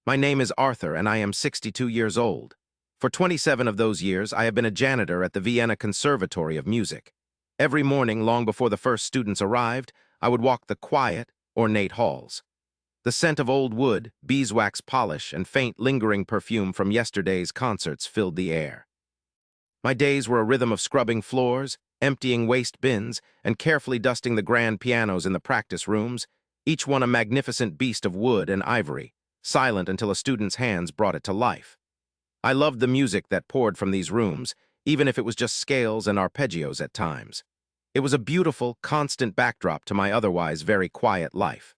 My name is Arthur, and I am 62 years old. For 27 of those years, I have been a janitor at the Vienna Conservatory of Music. Every morning, long before the first students arrived, I would walk the quiet, ornate halls. The scent of old wood, beeswax polish, and faint lingering perfume from yesterday's concerts filled the air. My days were a rhythm of scrubbing floors, emptying waste bins, and carefully dusting the grand pianos in the practice rooms, each one a magnificent beast of wood and ivory, silent until a student's hands brought it to life. I loved the music that poured from these rooms, even if it was just scales and arpeggios at times. It was a beautiful, constant backdrop to my otherwise very quiet life.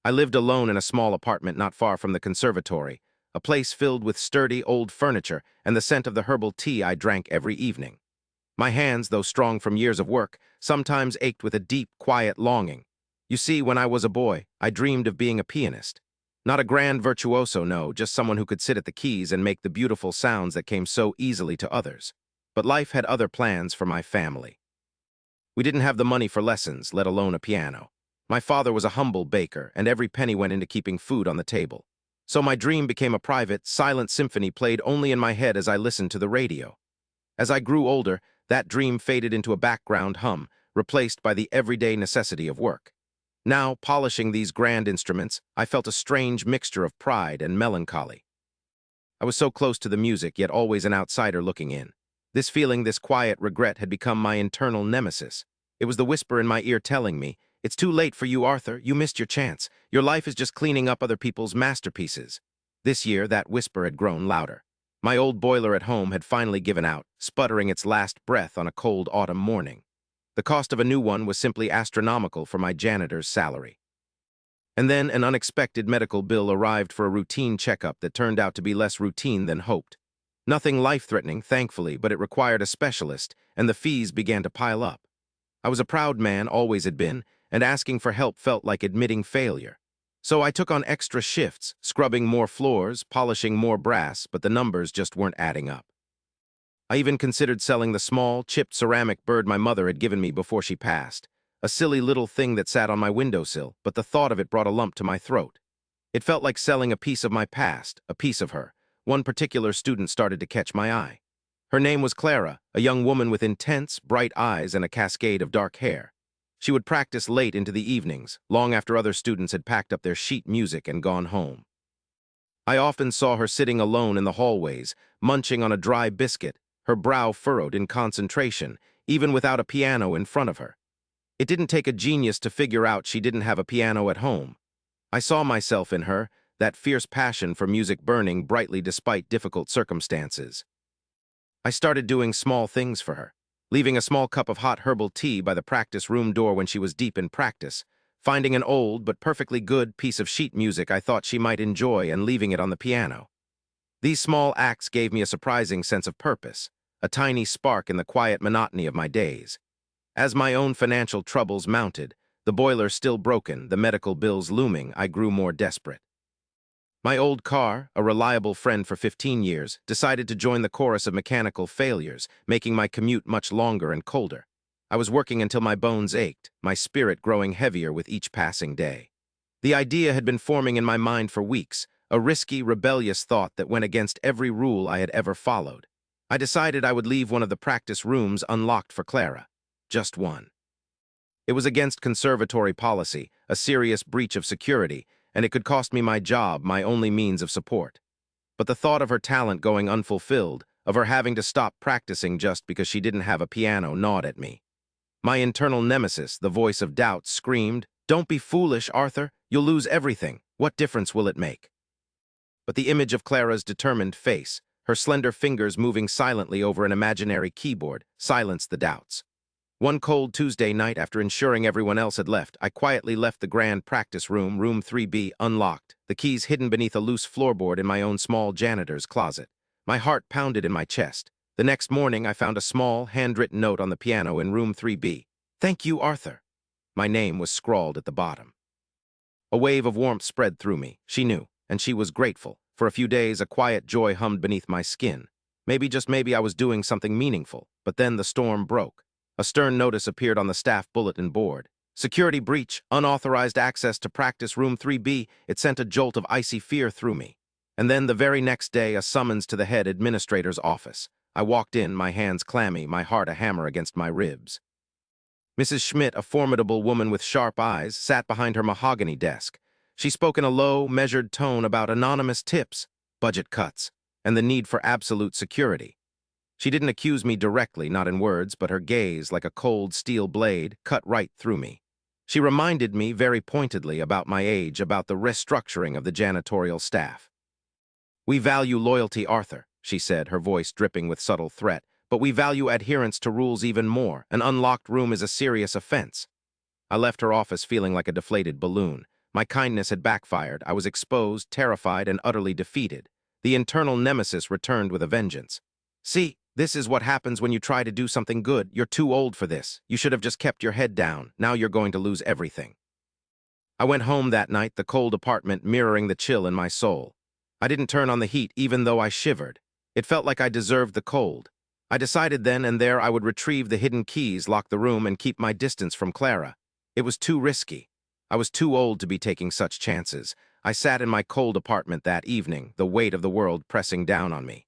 I lived alone in a small apartment not far from the conservatory, a place filled with sturdy, old furniture and the scent of the herbal tea I drank every evening. My hands, though strong from years of work, sometimes ached with a deep, quiet longing. You see, when I was a boy, I dreamed of being a pianist. Not a grand virtuoso, no, just someone who could sit at the keys and make the beautiful sounds that came so easily to others. But life had other plans for my family. We didn't have the money for lessons, let alone a piano. My father was a humble baker, and every penny went into keeping food on the table. So my dream became a private, silent symphony played only in my head as I listened to the radio. As I grew older, that dream faded into a background hum, replaced by the everyday necessity of work. Now, polishing these grand instruments, I felt a strange mixture of pride and melancholy. I was so close to the music, yet always an outsider looking in. This feeling, this quiet regret, had become my internal nemesis. It was the whisper in my ear telling me, "It's too late for you, Arthur. You missed your chance. Your life is just cleaning up other people's masterpieces." This year, that whisper had grown louder. My old boiler at home had finally given out, sputtering its last breath on a cold autumn morning. The cost of a new one was simply astronomical for my janitor's salary. And then an unexpected medical bill arrived for a routine checkup that turned out to be less routine than hoped. Nothing life-threatening, thankfully, but it required a specialist, and the fees began to pile up. I was a proud man, always had been, and asking for help felt like admitting failure. So I took on extra shifts, scrubbing more floors, polishing more brass, but the numbers just weren't adding up. I even considered selling the small, chipped ceramic bird my mother had given me before she passed. A silly little thing that sat on my windowsill, but the thought of it brought a lump to my throat. It felt like selling a piece of my past, a piece of her. One particular student started to catch my eye. Her name was Clara, a young woman with intense, bright eyes and a cascade of dark hair. She would practice late into the evenings, long after other students had packed up their sheet music and gone home. I often saw her sitting alone in the hallways, munching on a dry biscuit, her brow furrowed in concentration, even without a piano in front of her. It didn't take a genius to figure out she didn't have a piano at home. I saw myself in her, that fierce passion for music burning brightly despite difficult circumstances. I started doing small things for her, leaving a small cup of hot herbal tea by the practice room door when she was deep in practice, finding an old but perfectly good piece of sheet music I thought she might enjoy and leaving it on the piano. These small acts gave me a surprising sense of purpose, a tiny spark in the quiet monotony of my days. As my own financial troubles mounted, the boiler still broken, the medical bills looming, I grew more desperate. My old car, a reliable friend for 15 years, decided to join the chorus of mechanical failures, making my commute much longer and colder. I was working until my bones ached, my spirit growing heavier with each passing day. The idea had been forming in my mind for weeks, a risky, rebellious thought that went against every rule I had ever followed. I decided I would leave one of the practice rooms unlocked for Clara. Just one. It was against conservatory policy, a serious breach of security, and it could cost me my job, my only means of support. But the thought of her talent going unfulfilled, of her having to stop practicing just because she didn't have a piano, gnawed at me. My internal nemesis, the voice of doubt, screamed, "Don't be foolish, Arthur. You'll lose everything. What difference will it make?" But the image of Clara's determined face, her slender fingers moving silently over an imaginary keyboard, silenced the doubts. One cold Tuesday night, after ensuring everyone else had left, I quietly left the grand practice room, room 3B, unlocked, the keys hidden beneath a loose floorboard in my own small janitor's closet. My heart pounded in my chest. The next morning, I found a small, handwritten note on the piano in room 3B. "Thank you, Arthur." My name was scrawled at the bottom. A wave of warmth spread through me. She knew, and she was grateful. For a few days, a quiet joy hummed beneath my skin. Maybe, just maybe, I was doing something meaningful. But then the storm broke. A stern notice appeared on the staff bulletin board. Security breach, unauthorized access to practice room 3B. It sent a jolt of icy fear through me. And then the very next day, a summons to the head administrator's office. I walked in, my hands clammy, my heart a hammer against my ribs. Mrs. Schmidt, a formidable woman with sharp eyes, sat behind her mahogany desk. She spoke in a low, measured tone about anonymous tips, budget cuts, and the need for absolute security. She didn't accuse me directly, not in words, but her gaze, like a cold steel blade, cut right through me. She reminded me very pointedly about my age, about the restructuring of the janitorial staff. "We value loyalty, Arthur," she said, her voice dripping with subtle threat, "but we value adherence to rules even more. An unlocked room is a serious offense." I left her office feeling like a deflated balloon. My kindness had backfired. I was exposed, terrified, and utterly defeated. The internal nemesis returned with a vengeance. "See, this is what happens when you try to do something good. You're too old for this. You should have just kept your head down. Now you're going to lose everything." I went home that night, the cold apartment mirroring the chill in my soul. I didn't turn on the heat, even though I shivered. It felt like I deserved the cold. I decided then and there I would retrieve the hidden keys, lock the room, and keep my distance from Clara. It was too risky. I was too old to be taking such chances. I sat in my cold apartment that evening, the weight of the world pressing down on me.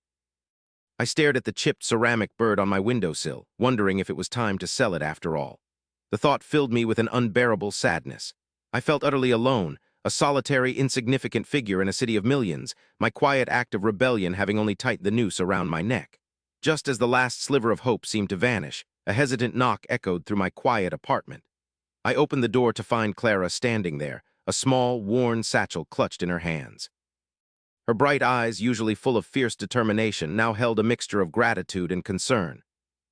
I stared at the chipped ceramic bird on my windowsill, wondering if it was time to sell it after all. The thought filled me with an unbearable sadness. I felt utterly alone, a solitary, insignificant figure in a city of millions, my quiet act of rebellion having only tightened the noose around my neck. Just as the last sliver of hope seemed to vanish, a hesitant knock echoed through my quiet apartment. I opened the door to find Clara standing there, a small, worn satchel clutched in her hands. Her bright eyes, usually full of fierce determination, now held a mixture of gratitude and concern.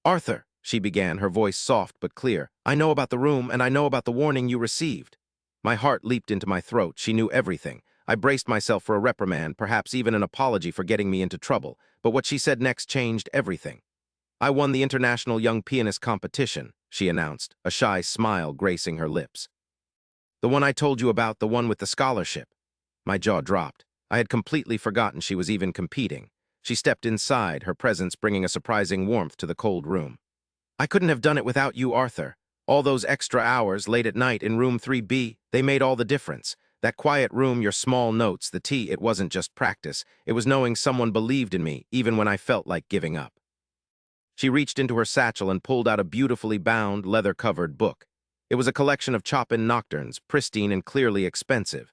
"Arthur," she began, her voice soft but clear, "I know about the room, and I know about the warning you received." My heart leaped into my throat. She knew everything. I braced myself for a reprimand, perhaps even an apology for getting me into trouble, but what she said next changed everything. "I won the International Young Pianist Competition," she announced, a shy smile gracing her lips. "The one I told you about, the one with the scholarship." My jaw dropped. I had completely forgotten she was even competing. She stepped inside, her presence bringing a surprising warmth to the cold room. "I couldn't have done it without you, Arthur. All those extra hours late at night in room 3B, they made all the difference. That quiet room, your small notes, the tea, it wasn't just practice. It was knowing someone believed in me, even when I felt like giving up." She reached into her satchel and pulled out a beautifully bound, leather-covered book. It was a collection of Chopin nocturnes, pristine and clearly expensive.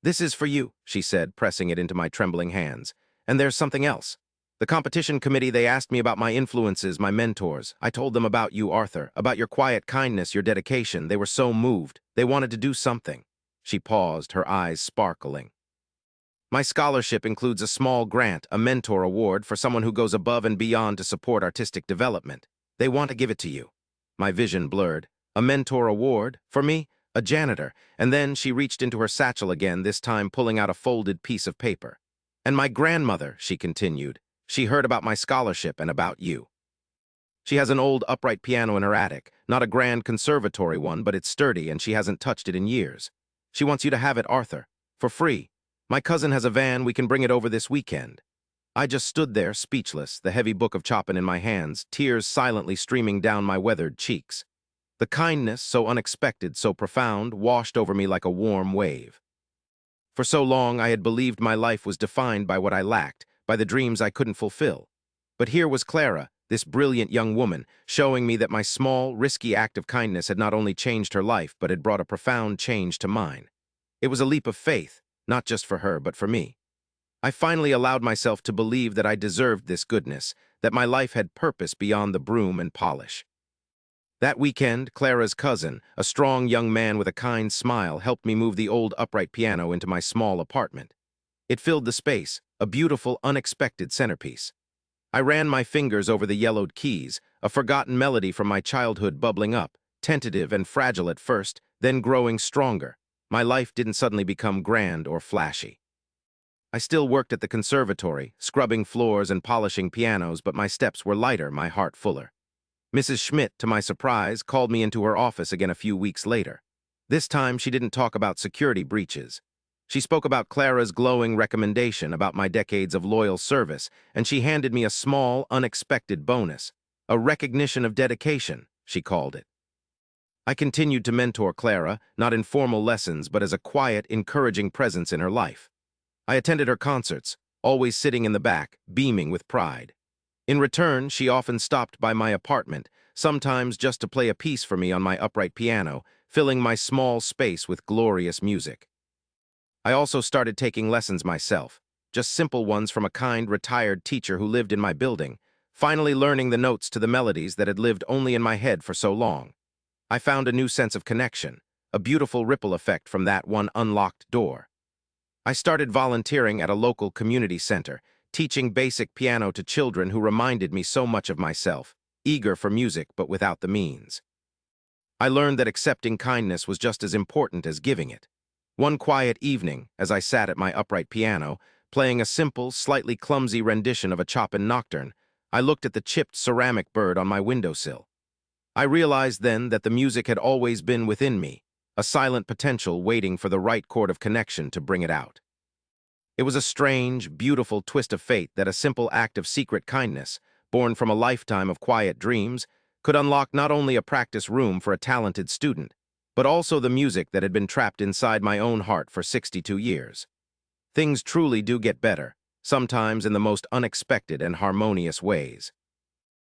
"This is for you," she said, pressing it into my trembling hands. "And there's something else. The competition committee, they asked me about my influences, my mentors. I told them about you, Arthur, about your quiet kindness, your dedication. They were so moved. They wanted to do something." She paused, her eyes sparkling. "My scholarship includes a small grant, a mentor award for someone who goes above and beyond to support artistic development. They want to give it to you." My vision blurred. A mentor award? For me? A janitor? And then she reached into her satchel again, this time pulling out a folded piece of paper. "And my grandmother," she continued. "She heard about my scholarship and about you. She has an old upright piano in her attic, not a grand conservatory one, but it's sturdy and she hasn't touched it in years. She wants you to have it, Arthur, for free. My cousin has a van, we can bring it over this weekend." I just stood there, speechless, the heavy book of Chopin in my hands, tears silently streaming down my weathered cheeks. The kindness, so unexpected, so profound, washed over me like a warm wave. For so long I had believed my life was defined by what I lacked, by the dreams I couldn't fulfill. But here was Clara, this brilliant young woman, showing me that my small, risky act of kindness had not only changed her life, but had brought a profound change to mine. It was a leap of faith, not just for her, but for me. I finally allowed myself to believe that I deserved this goodness, that my life had purpose beyond the broom and polish. That weekend, Clara's cousin, a strong young man with a kind smile, helped me move the old upright piano into my small apartment. It filled the space, a beautiful, unexpected centerpiece. I ran my fingers over the yellowed keys, a forgotten melody from my childhood bubbling up, tentative and fragile at first, then growing stronger. My life didn't suddenly become grand or flashy. I still worked at the conservatory, scrubbing floors and polishing pianos, but my steps were lighter, my heart fuller. Mrs. Schmidt, to my surprise, called me into her office again a few weeks later. This time, she didn't talk about security breaches. She spoke about Clara's glowing recommendation, about my decades of loyal service, and she handed me a small, unexpected bonus. A recognition of dedication, she called it. I continued to mentor Clara, not in formal lessons, but as a quiet, encouraging presence in her life. I attended her concerts, always sitting in the back, beaming with pride. In return, she often stopped by my apartment, sometimes just to play a piece for me on my upright piano, filling my small space with glorious music. I also started taking lessons myself, just simple ones from a kind, retired teacher who lived in my building, finally learning the notes to the melodies that had lived only in my head for so long. I found a new sense of connection, a beautiful ripple effect from that one unlocked door. I started volunteering at a local community center, teaching basic piano to children who reminded me so much of myself, eager for music but without the means. I learned that accepting kindness was just as important as giving it. One quiet evening, as I sat at my upright piano, playing a simple, slightly clumsy rendition of a Chopin nocturne, I looked at the chipped ceramic bird on my windowsill. I realized then that the music had always been within me, a silent potential waiting for the right chord of connection to bring it out. It was a strange, beautiful twist of fate that a simple act of secret kindness, born from a lifetime of quiet dreams, could unlock not only a practice room for a talented student, but also the music that had been trapped inside my own heart for 62 years. Things truly do get better, sometimes in the most unexpected and harmonious ways.